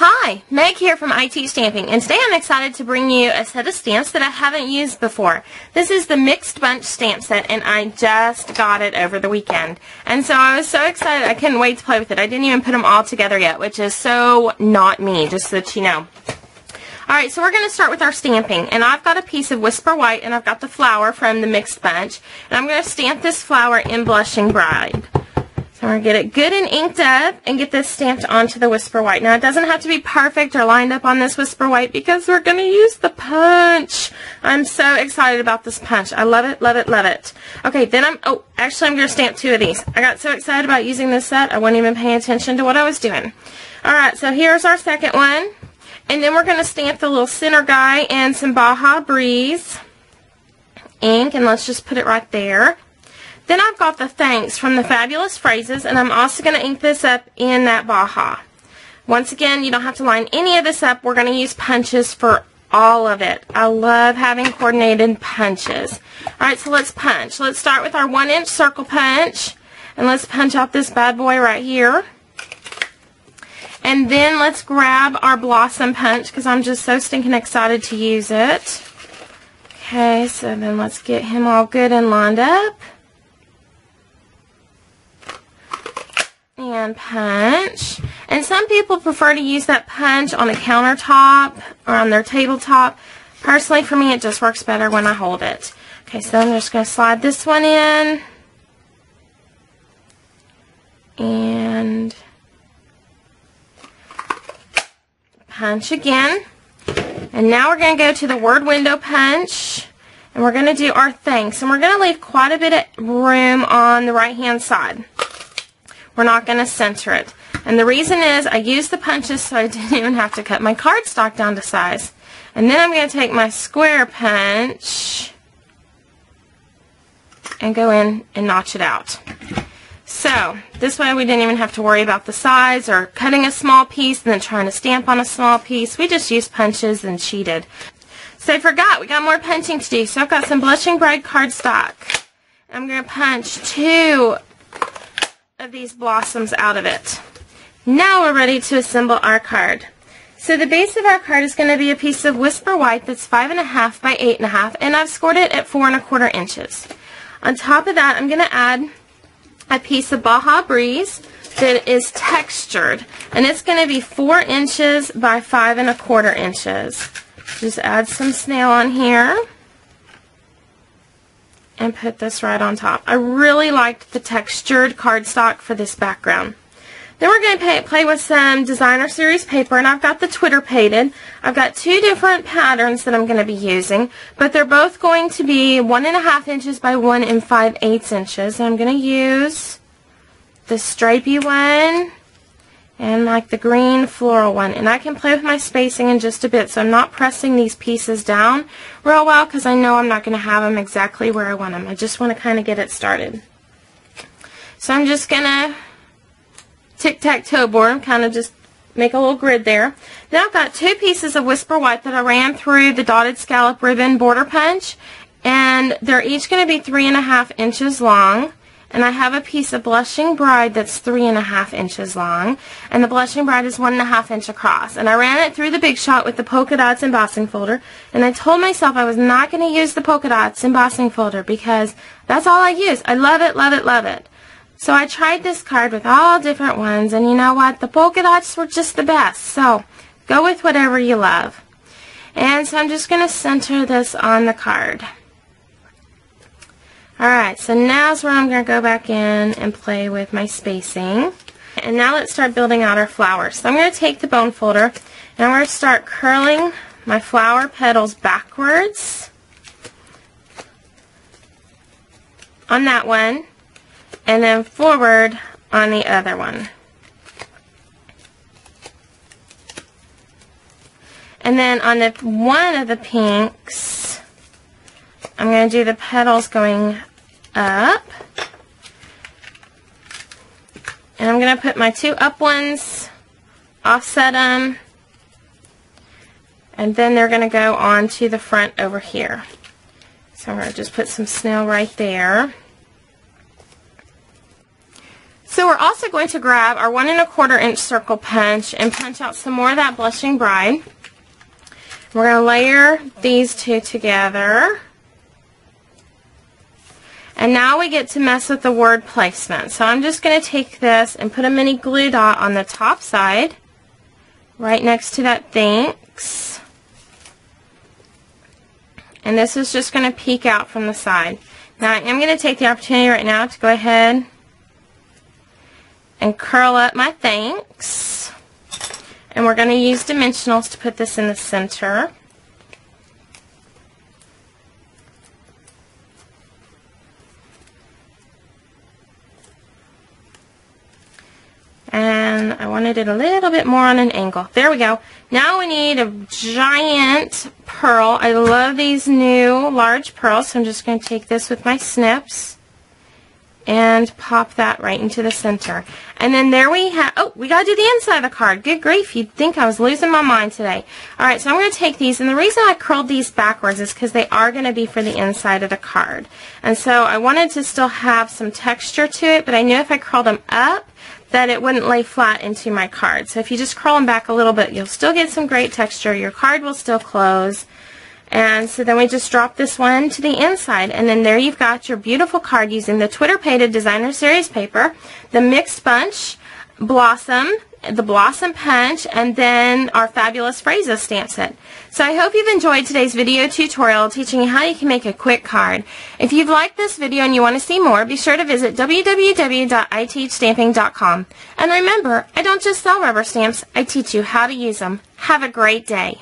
Hi, Meg here from IT Stamping, and today I'm excited to bring you a set of stamps that I haven't used before. This is the Mixed Bunch stamp set, and I just got it over the weekend. And so I was so excited, I couldn't wait to play with it. I didn't even put them all together yet, which is so not me, just so that you know. Alright, so we're going to start with our stamping, and I've got a piece of Whisper White, and I've got the flower from the Mixed Bunch, and I'm going to stamp this flower in Blushing Bride. So I'm going to get it good and inked up and get this stamped onto the Whisper White. Now, it doesn't have to be perfect or lined up on this Whisper White because we're going to use the punch. I'm so excited about this punch. I love it, love it, love it. Okay, then actually I'm going to stamp two of these. I got so excited about using this set, I wasn't even paying attention to what I was doing. Alright, so here's our second one. And then we're going to stamp the little center guy and some Baja Breeze ink, and let's just put it right there. Then I've got the thanks from the Fabulous Phrases, and I'm also going to ink this up in that Baja. Once again, you don't have to line any of this up. We're going to use punches for all of it. I love having coordinated punches. Alright, so let's punch. Let's start with our 1-inch circle punch, and let's punch out this bad boy right here. And then let's grab our Blossom punch because I'm just so stinking excited to use it. Okay, so then let's get him all good and lined up. And punch. And some people prefer to use that punch on a countertop or on their tabletop. Personally, for me, it just works better when I hold it. Okay, so I'm just going to slide this one in. And punch again. And now we're going to go to the word window punch. And we're going to do our thanks. And we're going to leave quite a bit of room on the right-hand side. We're not going to center it. And the reason is I used the punches so I didn't even have to cut my cardstock down to size. And then I'm going to take my square punch and go in and notch it out. So this way we didn't even have to worry about the size or cutting a small piece and then trying to stamp on a small piece. We just used punches and cheated. So I forgot, we got more punching to do. So I've got some Blushing Bride cardstock. I'm going to punch 2 of these blossoms out of it. Now we're ready to assemble our card. So the base of our card is going to be a piece of Whisper White that's 5.5 by 8.5, and I've scored it at 4.25 inches. On top of that, I'm going to add a piece of Baja Breeze that is textured, and it's going to be 4 inches by 5.25 inches. Just add some snail on here and put this right on top. I really liked the textured cardstock for this background. Then we're going to play with some Designer Series paper, and I've got the Twitter painted. I've got 2 different patterns that I'm going to be using, but they're both going to be 1.5 inches by 1 5/8 inches. And I'm going to use the stripey one and like the green floral one. And I can play with my spacing in just a bit, so I'm not pressing these pieces down real well because I know I'm not going to have them exactly where I want them. I just want to kind of get it started. So I'm just going to tic-tac-toe board, kind of just make a little grid there. Then I've got 2 pieces of Whisper White that I ran through the dotted scallop ribbon border punch, and they're each going to be 3.5 inches long. And I have a piece of Blushing Bride that's 3.5 inches long, and the Blushing Bride is 1.5 inch across. And I ran it through the Big Shot with the Polka Dots embossing folder, and I told myself I was not going to use the Polka Dots embossing folder because that's all I use. I love it, love it, love it. So I tried this card with all different ones, and you know what? The polka dots were just the best. So go with whatever you love. And so I'm just going to center this on the card. Alright, so now's where I'm going to go back in and play with my spacing. And now let's start building out our flowers. So I'm going to take the bone folder, and I'm going to start curling my flower petals backwards on that one, and then forward on the other one. And then on the one of the pinks, I'm going to do the petals going up. And I'm going to put my 2 up ones, offset them, and then they're going to go on to the front over here. So I'm going to just put some snail right there. So we're also going to grab our 1 1/4 inch circle punch and punch out some more of that Blushing Bride. We're going to layer these two together. And now we get to mess with the word placement. So I'm just going to take this and put a mini glue dot on the top side, right next to that thanks. And this is just going to peek out from the side. Now I am going to take the opportunity right now to go ahead and curl up my thanks. And we're going to use dimensionals to put this in the center. And I wanted it a little bit more on an angle. There we go. Now we need a giant pearl. I love these new large pearls, so I'm just going to take this with my snips and pop that right into the center. And then there we have, oh, we got to do the inside of the card. Good grief, you'd think I was losing my mind today. Alright, so I'm going to take these, and the reason I curled these backwards is because they are going to be for the inside of the card. And so I wanted to still have some texture to it, but I knew if I curled them up, that it wouldn't lay flat into my card. So if you just curl them back a little bit, you'll still get some great texture. Your card will still close. And so then we just drop this one to the inside, and then there you've got your beautiful card using the Twitter Pated Designer Series paper, the Mixed Bunch, Blossom, the Blossom Punch, and then our fabulous Phrases stamp set. So I hope you've enjoyed today's video tutorial teaching you how you can make a quick card. If you've liked this video and you want to see more, be sure to visit www.iteachstamping.com. And remember, I don't just sell rubber stamps, I teach you how to use them. Have a great day.